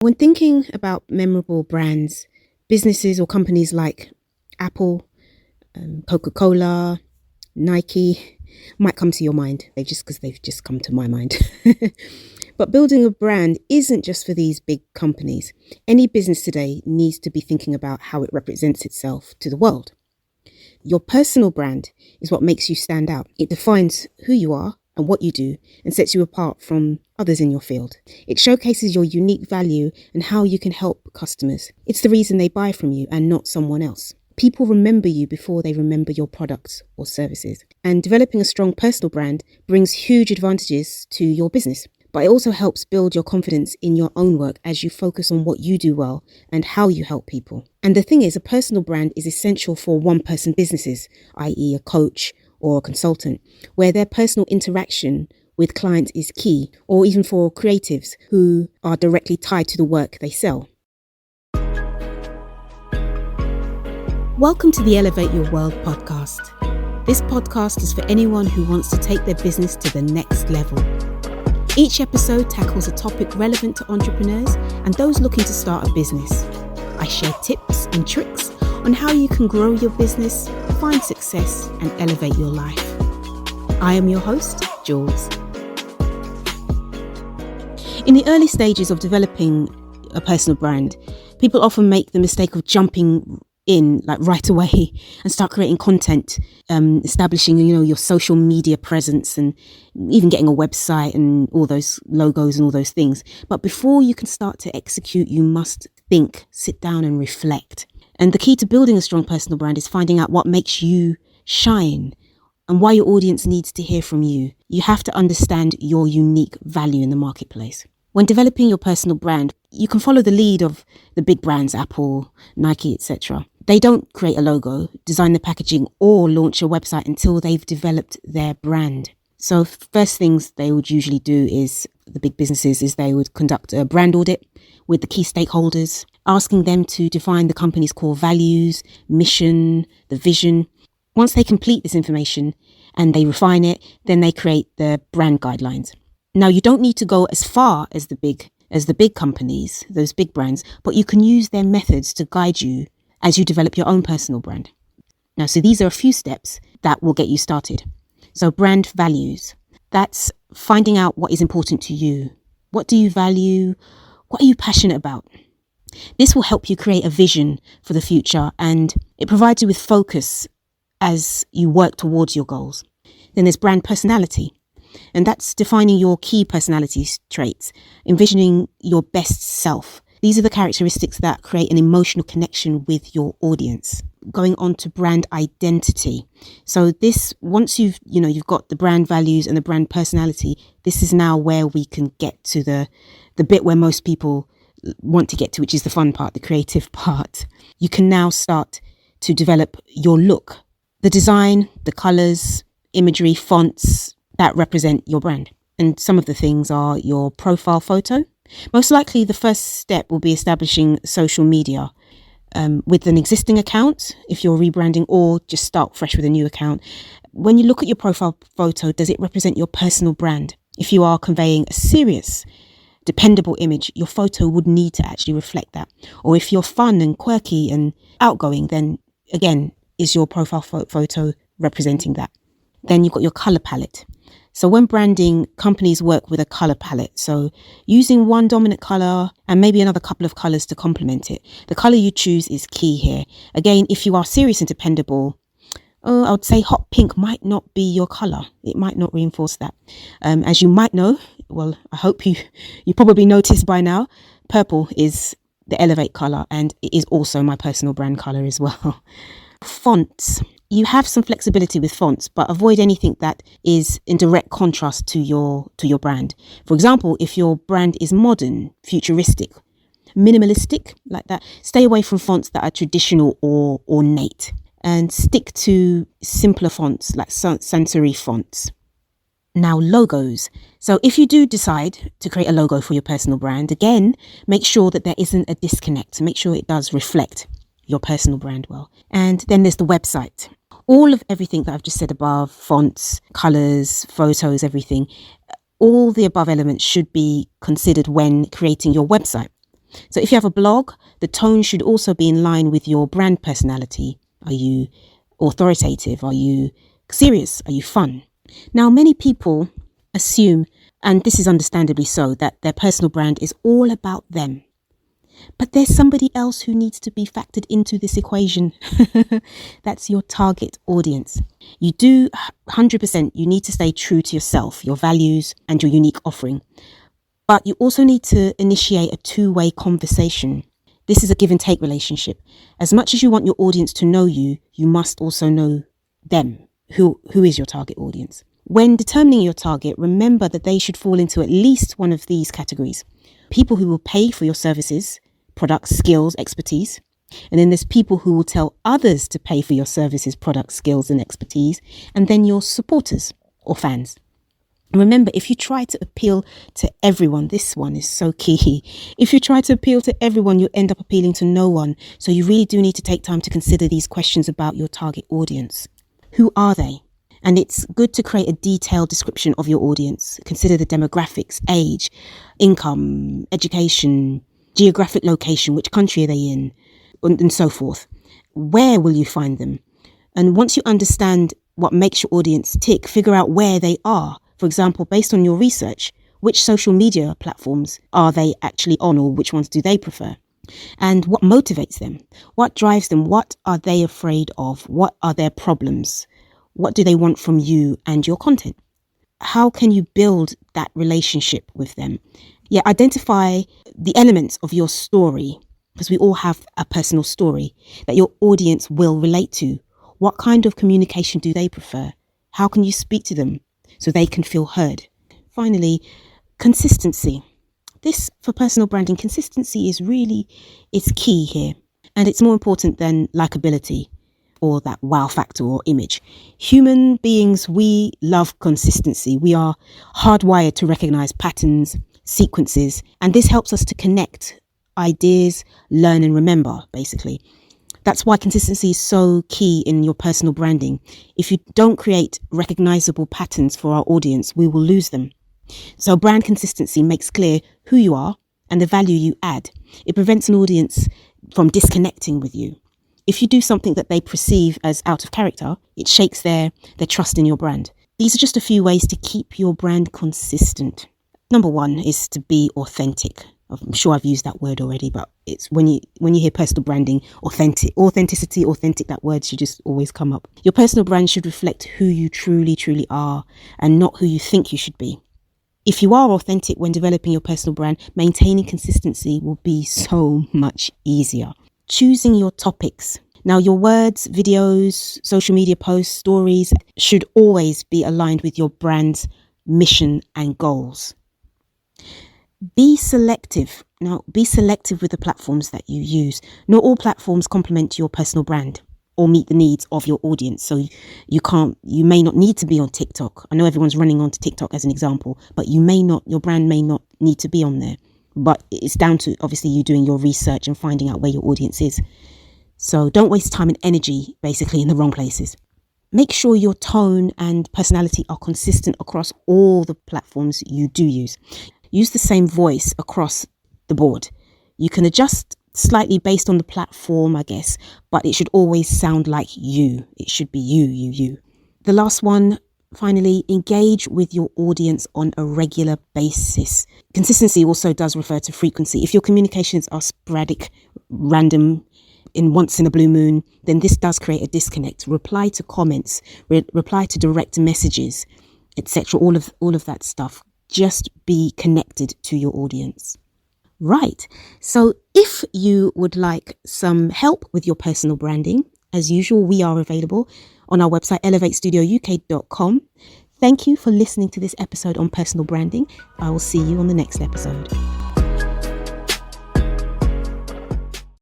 When thinking about memorable brands, businesses or companies like Apple, Coca-Cola, Nike might come to your mind. They've just come to my mind. But building a brand isn't just for these big companies. Any business today needs to be thinking about how it represents itself to the world. Your personal brand is what makes you stand out. It defines who you are and what you do and sets you apart from others in your field. It showcases your unique value and how you can help customers. It's the reason they buy from you and not someone else. People remember you before they remember your products or services. And developing a strong personal brand brings huge advantages to your business. But it also helps build your confidence in your own work as you focus on what you do well and how you help people. And the thing is, a personal brand is essential for one-person businesses, i.e. a coach or a consultant, where their personal interaction with clients is key, or even for creatives who are directly tied to the work they sell. Welcome to the Elevate Your World podcast. This podcast is for anyone who wants to take their business to the next level. Each episode tackles a topic relevant to entrepreneurs and those looking to start a business. I share tips and tricks on how you can grow your business, find success, and elevate your life. I am your host, Jules. In the early stages of developing a personal brand, people often make the mistake of jumping in right away and start creating content, establishing, your social media presence and even getting a website and all those logos and all those things. But before you can start to execute, you must think, sit down and reflect. And the key to building a strong personal brand is finding out what makes you shine and why your audience needs to hear from you. You have to understand your unique value in the marketplace. When developing your personal brand, you can follow the lead of the big brands, Apple, Nike, etc. They don't create a logo, design the packaging, or launch a website until they've developed their brand. So first things they would usually do is, the big businesses, is they would conduct a brand audit with the key stakeholders, asking them to define the company's core values, mission, the vision. Once they complete this information and they refine it, then they create the brand guidelines. Now, you don't need to go as far as the big companies, those big brands, but you can use their methods to guide you as you develop your own personal brand. Now, so these are a few steps that will get you started. So brand values, that's finding out what is important to you. What do you value? What are you passionate about? This will help you create a vision for the future, and it provides you with focus as you work towards your goals. Then there's brand personality. And that's defining your key personality traits, envisioning your best self. These are the characteristics that create an emotional connection with your audience. Going on to brand identity. So this, once you've got the brand values and the brand personality, this is now where we can get to the bit where most people want to get to, which is the fun part, the creative part. You can now start to develop your look, the design, the colors, imagery, fonts, that represent your brand. And some of the things are your profile photo. Most likely the first step will be establishing social media with an existing account if you're rebranding, or just start fresh with a new account. When you look at your profile photo, does it represent your personal brand? If you are conveying a serious, dependable image, your photo would need to actually reflect that. Or if you're fun and quirky and outgoing, then again, is your profile photo representing that? Then you've got your color palette. So when branding, companies work with a color palette. So using one dominant color and maybe another couple of colors to complement it. The color you choose is key here. Again, if you are serious and dependable, I would say hot pink might not be your color. It might not reinforce that. As you might know, well, I hope you probably noticed by now, purple is the Elevate color, and it is also my personal brand color as well. Fonts. You have some flexibility with fonts, but avoid anything that is in direct contrast to your brand. For example, if your brand is modern, futuristic, minimalistic, like that, stay away from fonts that are traditional or ornate, and stick to simpler fonts like sans serif fonts. Now, logos. So if you do decide to create a logo for your personal brand, again, make sure that there isn't a disconnect. Make sure it does reflect your personal brand well. And then there's the website. All of everything that I've just said above, fonts, colours, photos, everything, all the above elements should be considered when creating your website. So if you have a blog, the tone should also be in line with your brand personality. Are you authoritative? Are you serious? Are you fun? Now, many people assume, and this is understandably so, that their personal brand is all about them. But there's somebody else who needs to be factored into this equation. That's your target audience. You do 100%, you need to stay true to yourself, your values, and your unique offering. But you also need to initiate a two-way conversation. This is a give and take relationship. As much as you want your audience to know you, you must also know them. Who is your target audience? When determining your target, remember that they should fall into at least one of these categories. People who will pay for your services, products, skills, expertise. And then there's people who will tell others to pay for your services, products, skills, and expertise. And then your supporters or fans. Remember, if you try to appeal to everyone, this one is so key. If you try to appeal to everyone, you end up appealing to no one. So you really do need to take time to consider these questions about your target audience. Who are they? And it's good to create a detailed description of your audience. Consider the demographics, age, income, education, geographic location, which country are they in, and so forth. Where will you find them? And once you understand what makes your audience tick, figure out where they are. For example, based on your research, which social media platforms are they actually on, or which ones do they prefer? And what motivates them? What drives them? What are they afraid of? What are their problems? What do they want from you and your content? How can you build that relationship with them? Yeah, identify the elements of your story, because we all have a personal story that your audience will relate to. What kind of communication do they prefer? How can you speak to them so they can feel heard? Finally, consistency. This, for personal branding, consistency is key here. And it's more important than likability or that wow factor or image. Human beings, we love consistency. We are hardwired to recognize patterns, sequences, and this helps us to connect ideas, learn and remember, basically. That's why consistency is so key in your personal branding. If you don't create recognizable patterns for our audience, we will lose them. So brand consistency makes clear who you are and the value you add. It prevents an audience from disconnecting with you. If you do something that they perceive as out of character, it shakes their trust in your brand. These are just a few ways to keep your brand consistent. Number one is to be authentic. I'm sure I've used that word already, but it's when you hear personal branding, authenticity, that word should just always come up. Your personal brand should reflect who you truly are and not who you think you should be. If you are authentic when developing your personal brand, maintaining consistency will be so much easier. Choosing your topics. Now, your words, videos, social media posts, stories should always be aligned with your brand's mission and goals. Be selective. Now, be selective with the platforms that you use. Not all platforms complement your personal brand or meet the needs of your audience. So you may not need to be on TikTok. I know everyone's running onto TikTok as an example, but your brand may not need to be on there. But it's down to obviously you doing your research and finding out where your audience is. So don't waste time and energy basically in the wrong places. Make sure your tone and personality are consistent across all the platforms you do use. Use the same voice across the board. You can adjust slightly based on the platform, I guess, but it should always sound like you. It should be you. The last one, finally, engage with your audience on a regular basis. Consistency also does refer to frequency. If your communications are sporadic, random, once in a blue moon, then this does create a disconnect. Reply to comments, reply to direct messages, etc. All of that stuff. Just be connected to your audience. Right. So if you would like some help with your personal branding, as usual, we are available on our website, elevatestudiouk.com. Thank you for listening to this episode on personal branding. I will see you on the next episode.